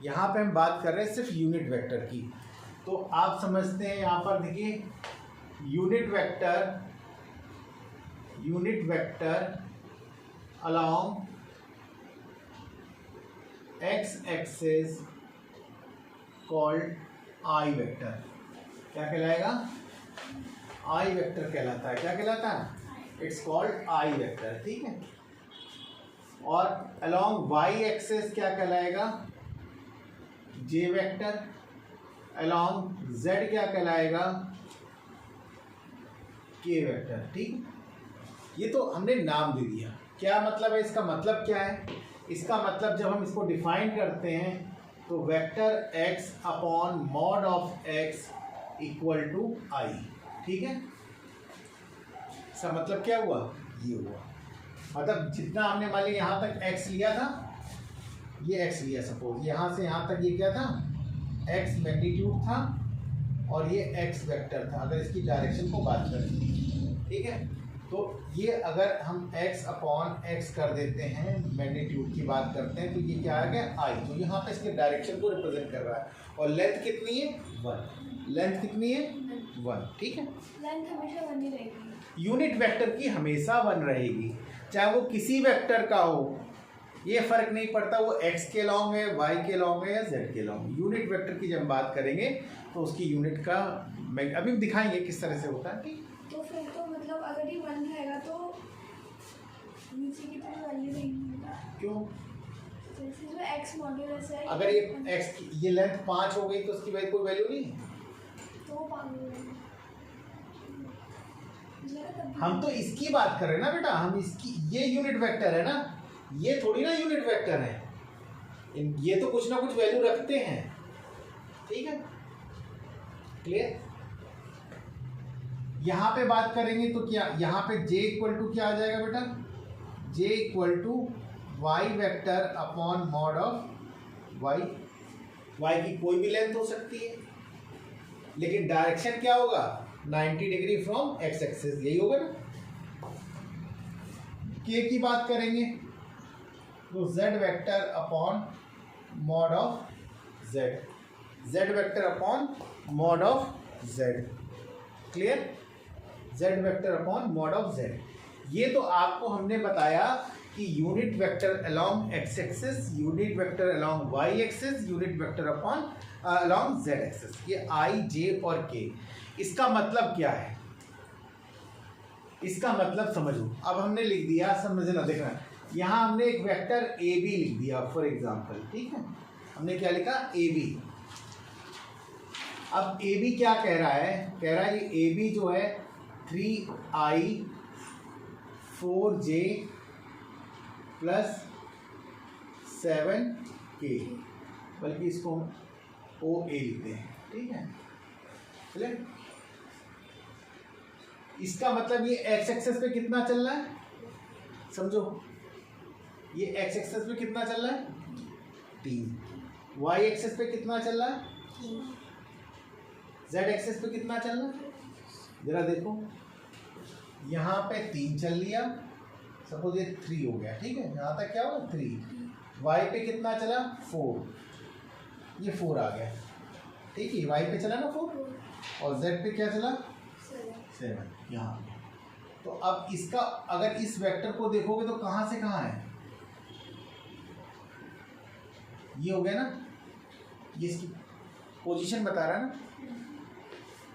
यहाँ पे हम बात कर रहे हैं सिर्फ यूनिट वेक्टर की। तो आप समझते हैं, यहाँ पर देखिए, unit vector along x axis called I vector. क्या कहलाएगा? I वेक्टर कहलाता है। क्या कहलाता है? It's called I vector. ठीक है, और along y axis क्या कहलाएगा? J vector. along z क्या कहलाएगा? K vector. ठीक, ये तो हमने नाम दे दिया। क्या मतलब है इसका? मतलब क्या है इसका? मतलब जब हम इसको डिफाइन करते हैं तो vector x upon mod of x equal to I। ठीक है, इसका मतलब क्या हुआ? ये हुआ, मतलब जितना हमने मान लिया यहाँ तक x लिया था, ये x लिया, सपोज यहाँ से यहाँ तक ये क्या था? x मैग्नीट्यूड था, और ये x वेक्टर था, अगर इसकी डायरेक्शन को बात करें। ठीक है, तो ये अगर हम x अपॉन x कर देते हैं, मैग्नीट्यूड की बात करते हैं, तो ये क्या आ गया? I, जो यहाँ पे इसके डायरेक्शन को रिप्रेजेंट कर रहा है। और लेंथ कितनी है? 1। लेंथ कितनी है? 1। ठीक है, लेंथ हमेशा 1 ही रहेगी। यूनिट वेक्टर की हमेशा 1 रहेगी, चाहे वो किसी वेक्टर का हो, ये फर्क नहीं पड़ता वो x के लॉन्ग है, y के लॉन्ग है या z के लॉन्ग। यूनिट वेक्टर की जब बात करेंगे तो उसकी यूनिट का अभी दिखाएंगे किस तरह से होता है। ठीक, तो फिर तो मतलब अगर ये 1 रहेगा तो नीचे की तरफ वैल्यू नहीं होगा। क्यों? जैसे जो x मॉड्यूलस है, अगर ये x ये लेंथ 5 हो गई तो उसकी कोई वैल्यू नहीं है। तो वो 5 हो गया। हम तो इसकी बात कर रहे हैं ना बेटा, हम इसकी, ये यूनिट वेक्टर है ना, ये थोड़ी ना यूनिट वेक्टर है। ये तो कुछ ना कुछ वैल्यू रखते हैं। ठीक है, क्लियर? यहाँ पे बात करेंगे तो क्या, यहाँ पे j इक्वल टू क्या आ जाएगा बेटा? j equal to y vector upon mod of y। y की कोई भी लेंथ हो सकती है, लेकिन डायरेक्शन क्या होगा? 90 डिग्री फ्रॉम x एक्सिस, यही होगा ना। k की बात करेंगे तो z vector upon mod of z। z vector upon mod of z। Clear? z vector upon mod of z। ये तो आपको हमने बताया कि unit vector along x axis, unit vector along y axis, unit vector upon along z axis, ये i, j और k। इसका मतलब क्या है? इसका मतलब समझो, अब हमने लिख दिया, समझना, देखना, यहाँ हमने एक वेक्टर ए बी लिख दिया फॉर एग्जाम्पल। ठीक है, हमने क्या लिखा? A B. अब ए बी क्या कह रहा है? कह रहा है ये ए बी जो है 3i 4j प्लस 7k। बल्कि इसको ओ ए लिखते हैं, ठीक है। क्लियर? इसका मतलब ये एक्स एक्सेस पे कितना चल रहा है, समझो, ये एक्स एक्सेस पे कितना चल रहा है 3, वाई एक्सेस पे कितना चल रहा है, जेड एक्सेस पे कितना चल रहा है, जरा देखो, यहाँ पे 3 चल लिया, सपोज ये 3 हो गया, ठीक है, यहाँ तक क्या हुआ 3, वाई पे कितना चला 4, ये 4 आ गया, ठीक है, वाई पे चला ना 4, और जेड पे क्या चला 7, यहाँ पे। तो अब इसका अगर इस वेक्टर को देखोगे तो कहाँ से कहाँ है, ये हो गया ना, ये इसकी पोजीशन बता रहा है ना।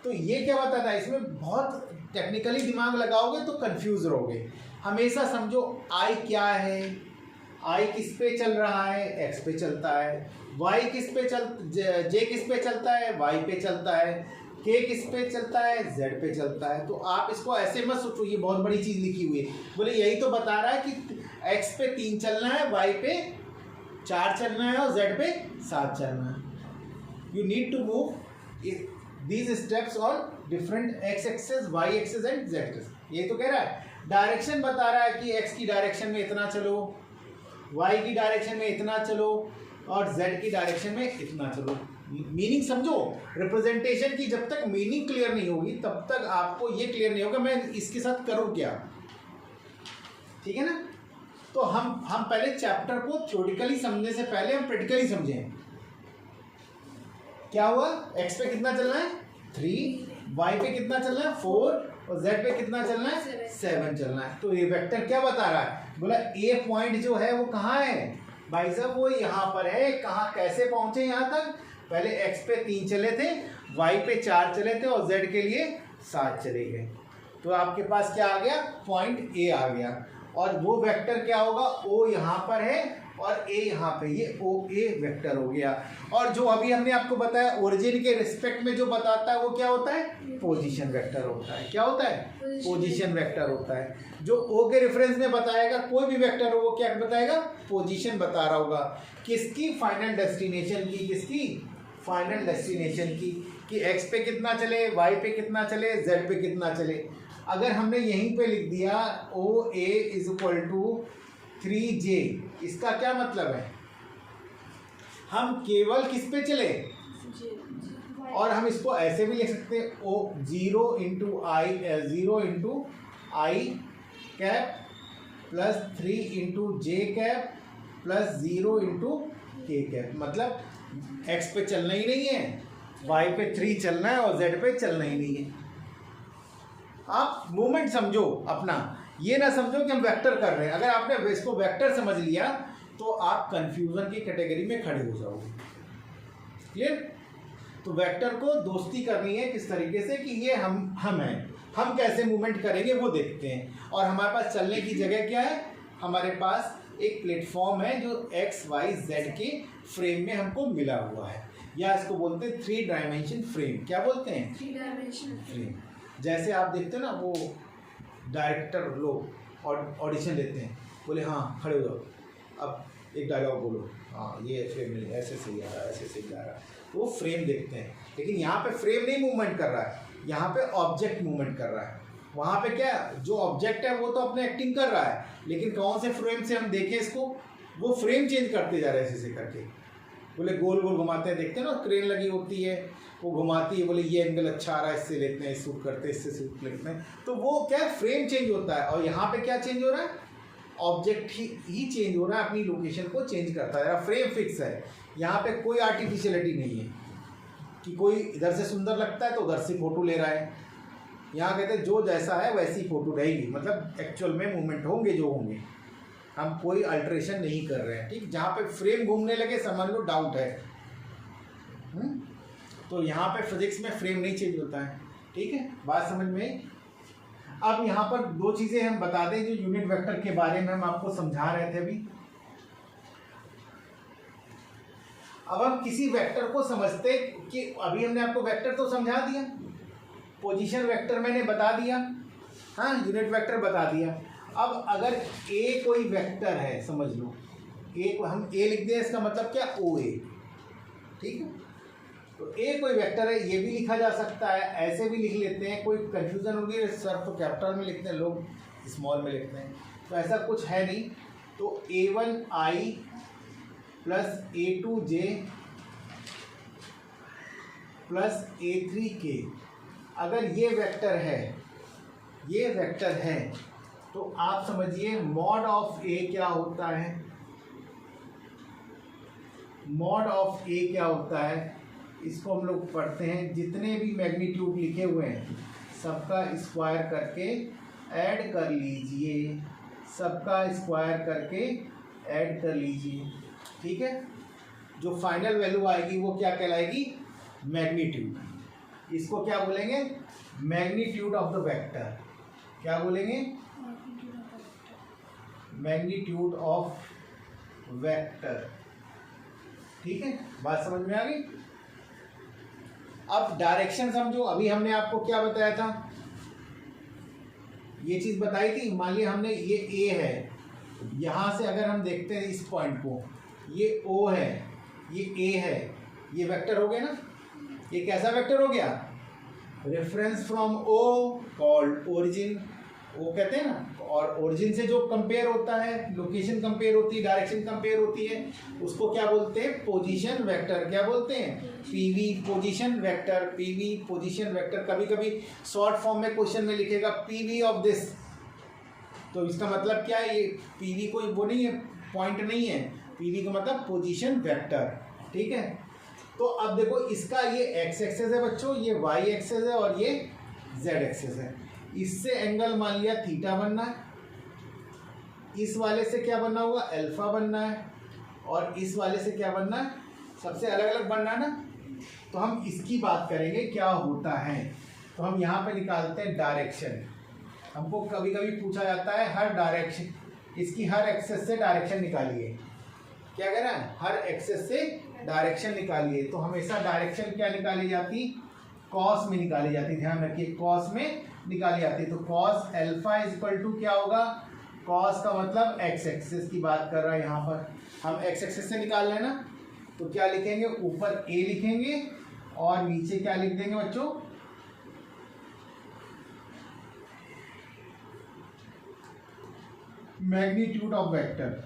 तो ये क्या बताता है, इसमें बहुत टेक्निकली दिमाग लगाओगे तो कंफ्यूज रहोगे। हमेशा समझो आई क्या है, आई किस पे चल रहा है, एक्स पे चलता है, वाई किस पे जे किस पे चलता है, वाई पे चलता है, के किस पे चलता है, जेड पे चलता है। तो आप इसको ऐसे मत सोचो ये बहुत बड़ी चीज़ लिखी हुई है, बोले यही तो बता रहा है कि एक्स पे 3 चलना है, वाई पे 4 चलना है और जेड पे 7 चलना है। You need to move these steps on different x axis, y axis and z axis। ये तो कह रहा है, डायरेक्शन बता रहा है कि x की डायरेक्शन में इतना चलो, y की डायरेक्शन में इतना चलो और z की डायरेक्शन में इतना चलो। मीनिंग समझो, रिप्रेजेंटेशन की जब तक मीनिंग क्लियर नहीं होगी तब तक आपको ये क्लियर नहीं होगा मैं इसके साथ करूँ क्या, ठीक है ना। तो हम पहले चैप्टर को थ्योरेटिकली समझने से पहले हम प्रैक्टिकली समझें। क्या हुआ, x पे कितना चलना है 3, y पे कितना चलना है 4 और z पे कितना चलना है 7 चलना है। तो ये वेक्टर क्या बता रहा है, बोला ए पॉइंट जो है वो कहाँ है भाई साहब, वो यहाँ पर है। कहाँ कैसे पहुंचे यहाँ तक, पहले x पे 3 चले थे, y पे 4 चले थे और z के लिए 7 चले गए। तो आपके पास क्या आ गया, पॉइंट ए आ गया। और वो वेक्टर क्या होगा, o यहाँ पर है और a यहाँ पे, ये ओ ए वेक्टर हो गया। और जो अभी हमने आपको बताया ओरिजिन के रिस्पेक्ट में जो बताता है वो क्या होता है, पोजीशन वेक्टर होता है। क्या होता है, पोजीशन वेक्टर होता है। जो ओ के रेफरेंस में बताएगा कोई भी वेक्टर हो वो क्या बताएगा, पोजीशन बता रहा होगा। किसकी, फाइनल डेस्टिनेशन की, किसकी, फाइनल डेस्टिनेशन की, कि एक्स पे कितना चले, वाई पे कितना चले, जेड पे कितना चले। अगर हमने यहीं पे लिख दिया ओ ए इज इक्वल टू 3j, इसका क्या मतलब है, हम केवल किस पे चले, और हम इसको ऐसे भी लिख सकते हैं ओ 0 इंटू आई कैप प्लस 3 इंटू जे कैप प्लस 0 इंटू के कैप। मतलब x पे चलना ही नहीं है, y पे 3 चलना है और z पे चलना ही नहीं है। आप मूवमेंट समझो अपना, ये ना समझो कि हम वेक्टर कर रहे हैं। अगर आपने इसको वेक्टर समझ लिया तो आप कंफ्यूजन की कैटेगरी में खड़े हो जाओगे। क्लियर? तो वेक्टर को दोस्ती करनी है किस तरीके से कि ये हम हैं, हम कैसे मूवमेंट करेंगे वो देखते हैं। और हमारे पास चलने की जगह क्या है, हमारे पास एक प्लेटफॉर्म है जो एक्स वाई जेड के फ्रेम में हमको मिला हुआ है, या इसको बोलते हैं 3 डायमेंशन फ्रेम। क्या बोलते हैं, 3 डायमेंशन फ्रेम। जैसे आप देखते हो ना, वो डायरेक्टर लोग ऑडिशन लेते हैं, बोले हाँ खड़े हो जाओ, अब एक डायलॉग बोलो, हाँ ये फ्रेम में ऐसे सही आ रहा है, ऐसे सही आ रहा है, तो वो फ्रेम देखते हैं। लेकिन यहाँ पे फ्रेम नहीं मूवमेंट कर रहा है, यहाँ पे ऑब्जेक्ट मूवमेंट कर रहा है। वहाँ पे क्या, जो ऑब्जेक्ट है वो तो अपने एक्टिंग कर रहा है, लेकिन कौन से फ्रेम से हम देखें इसको, वो फ्रेम चेंज करते जा रहे हैं ऐसे करके। बोले गोल गोल घुमाते हैं, देखते हैं ना क्रेन लगी होती है वो घुमाती है, बोले ये एंगल अच्छा आ रहा है, इससे लेते हैं, शूट करते हैं, इससे शूट लेते हैं। तो वो क्या है, फ्रेम चेंज होता है। और यहाँ पे क्या चेंज हो रहा है, ऑब्जेक्ट ही चेंज हो रहा है, अपनी लोकेशन को चेंज करता है। फ्रेम फिक्स है, यहाँ पे कोई आर्टिफिशियलिटी नहीं है कि कोई इधर से सुंदर लगता है तो उधर से फोटो ले रहा है। यहाँ कहते हैं जो जैसा है वैसी फोटो रहेगी, मतलब एक्चुअल में मूवमेंट होंगे जो होंगे, हम कोई अल्ट्रेशन नहीं कर रहे हैं। ठीक, जहाँ पे फ्रेम घूमने लगे समझ लो डाउट है। तो यहाँ पे फिजिक्स में फ्रेम नहीं चेंज होता है। ठीक है, बात समझ में। अब यहाँ पर 2 चीज़ें हम बता दें जो यूनिट वेक्टर के बारे में हम आपको समझा रहे थे अभी। अब हम किसी वेक्टर को समझते कि अभी हमने आपको वेक्टर तो समझा दिया, पोजीशन वेक्टर मैंने बता दिया, हाँ यूनिट वेक्टर बता दिया। अब अगर ए कोई वेक्टर है, समझ लो ए को हम ए लिख दें, इसका मतलब क्या, ओ ए। ठीक है। तो ए कोई वेक्टर है, ये भी लिखा जा सकता है, ऐसे भी लिख लेते हैं। कोई कंफ्यूजन होगी, सर तो कैपिटल में लिखते हैं, लोग स्मॉल में लिखते हैं, तो ऐसा कुछ है नहीं। तो A1I plus A2J plus A3K, अगर ये वेक्टर है तो आप समझिए मॉड ऑफ ए क्या होता है। मॉड ऑफ ए क्या होता है, इसको हम लोग पढ़ते हैं, जितने भी मैग्नीट्यूड लिखे हुए हैं सबका स्क्वायर करके ऐड कर लीजिए, सबका स्क्वायर करके ऐड कर लीजिए, ठीक है। जो फाइनल वैल्यू आएगी वो क्या कहलाएगी, मैग्नीट्यूड। इसको क्या बोलेंगे, मैग्नीट्यूड ऑफ द वेक्टर। क्या बोलेंगे, मैग्नीट्यूड ऑफ वेक्टर, ठीक है। बात समझ में आ गई। अब डायरेक्शन समझो। अभी हमने आपको क्या बताया था, ये चीज बताई थी। मान लिया हमने ये ए है, यहां से अगर हम देखते हैं इस पॉइंट को, ये ओ है, ये ए है, ये वेक्टर हो गया ना। ये कैसा वेक्टर हो गया, reference from O called origin, वो कहते हैं ना। और ओरिजिन से जो कंपेयर होता है, लोकेशन कंपेयर होती है, डायरेक्शन कंपेयर होती है, उसको क्या बोलते हैं, पोजीशन वेक्टर। क्या बोलते हैं, PV position vector, PV position vector. कभी कभी शॉर्ट फॉर्म में क्वेश्चन में लिखेगा पीवी ऑफ दिस, तो इसका मतलब क्या है, ये पीवी कोई वो नहीं है, पॉइंट नहीं है, पीवी का मतलब पोजीशन वेक्टर, ठीक है। तो अब देखो, इसका ये एक्स एक्सेस है बच्चों, ये वाई एक्सेस है और ये जेड एक्सेस है। इससे एंगल मान लिया थीटा बनना है, इस वाले से क्या बनना होगा, अल्फा बनना है, और इस वाले से क्या बनना है, सबसे अलग अलग बनना है ना। तो हम इसकी बात करेंगे क्या होता है। तो हम यहाँ पे निकालते हैं डायरेक्शन। हमको कभी कभी पूछा जाता है हर डायरेक्शन, इसकी हर एक्सेस से डायरेक्शन निकालिए। क्या कह रहा है, हर एक्सेस से डायरेक्शन निकालिए। तो हमेशा डायरेक्शन क्या निकाली जाती, कॉस में निकाली जाती, ध्यान रखिए, कॉस में निकाली जाती है। तो cos alpha is equal to क्या होगा, कॉस का मतलब एक्स एक्सिस की बात कर रहा है, यहाँ पर हम एक्स एक्सिस से निकाल रहे हैं ना। तो क्या लिखेंगे, ऊपर ए लिखेंगे और नीचे क्या लिख देंगे बच्चों, मैग्नीट्यूड ऑफ वेक्टर।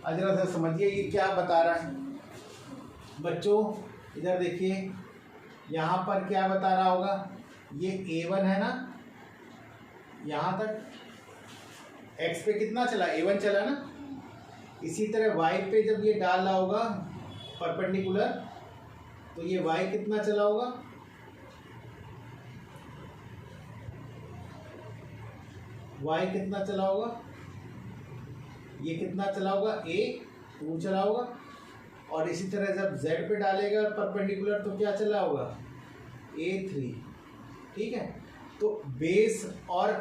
अजरा सर समझिए ये क्या बता रहा है बच्चों, इधर देखिए, यहाँ पर क्या बता रहा होगा, ये A1 है ना, यहाँ तक x पे कितना चला, A1 चला ना। इसी तरह y पे जब ये डाल रहा होगा परपेंडिकुलर, तो ये y कितना चला होगा, y कितना चला होगा, ये कितना चला होगा, A2 चला होगा। और इसी तरह जब z पे डालेगा परपेंडिकुलर तो क्या चला होगा, A3, ठीक है। तो बेस और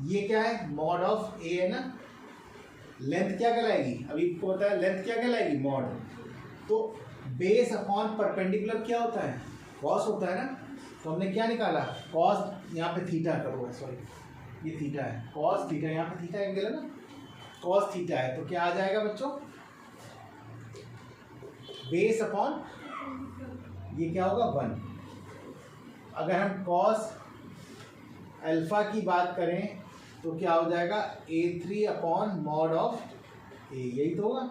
ये क्या है, मॉड ऑफ ए है ना। लेंथ क्या कहलाएगी, अभी को पता है लेंथ क्या कहलाएगी, मॉड। तो बेस अपॉन परपेंडिकुलर क्या होता है, कॉस होता है ना। तो हमने क्या निकाला, कॉस, यहाँ पे थीटा करो, सॉरी ये थीटा है, कॉस थीटा, यहाँ पे थीटा एंगल है ना, कॉस थीटा है। तो क्या आ जाएगा बच्चों, बेस अपॉन ये क्या होगा, 1। अगर हम कॉस अल्फा की बात करें तो क्या हो जाएगा, A3 अपॉन मॉड ऑफ ए, यही तो होगा।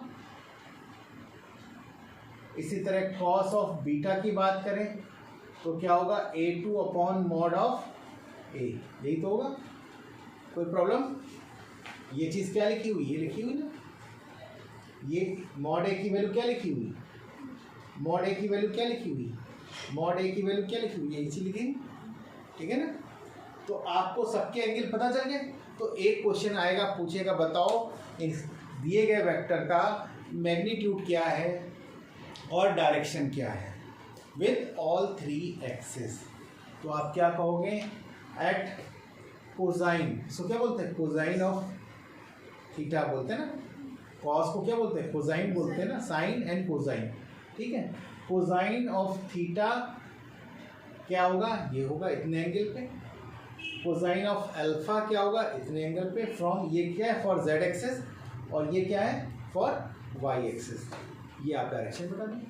इसी तरह कॉस ऑफ बीटा की बात करें तो क्या होगा, A2 अपॉन मॉड ऑफ ए, यही तो होगा। कोई प्रॉब्लम, ये चीज़ क्या लिखी हुई, ये लिखी हुई ना, ये मॉड ए की वैल्यू क्या लिखी हुई, मॉड ए की वैल्यू क्या लिखी हुई, मॉड ए की वैल्यू क्या लिखी हुई, यही चीज लिखी, ठीक है ना। तो आपको सबके एंगल पता चल गए। तो एक क्वेश्चन आएगा, पूछेगा बताओ इन दिए गए वेक्टर का मैग्नीट्यूड क्या है और डायरेक्शन क्या है विथ ऑल 3 एक्सिस। तो आप क्या कहोगे, एट कोसाइन, इसको क्या बोलते हैं, कोसाइन ऑफ थीटा बोलते हैं ना, कॉस को क्या बोलते हैं, कोसाइन बोलते हैं ना, साइन एंड कोसाइन, ठीक है। कोसाइन ऑफ थीटा क्या होगा, ये होगा इतने एंगल पे। कोसाइन ऑफ अल्फा क्या होगा, इतने एंगल पे। फ्रॉम ये क्या है, फॉर जेड एक्सिस, और ये क्या है, फॉर वाई एक्सिस। ये आप डायरेक्शन बता दें।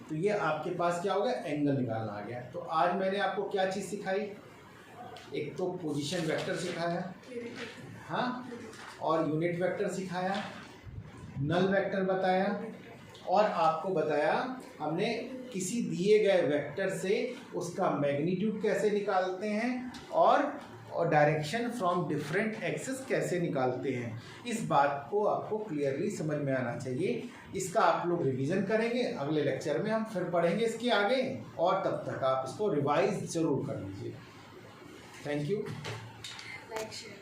तो ये आपके पास क्या हो गया, एंगल निकालना आ गया। तो आज मैंने आपको क्या चीज़ सिखाई, एक तो पोजीशन वेक्टर सिखाया, हाँ, और यूनिट वेक्टर सिखाया, नल वेक्टर बताया, और आपको बताया हमने किसी दिए गए वेक्टर से उसका मैग्नीट्यूड कैसे निकालते हैं और डायरेक्शन फ्रॉम डिफरेंट एक्सिस कैसे निकालते हैं। इस बात को आपको क्लियरली समझ में आना चाहिए। इसका आप लोग रिवीजन करेंगे, अगले लेक्चर में हम फिर पढ़ेंगे इसके आगे, और तब तक आप इसको रिवाइज जरूर कर लीजिए। Thank you. Like share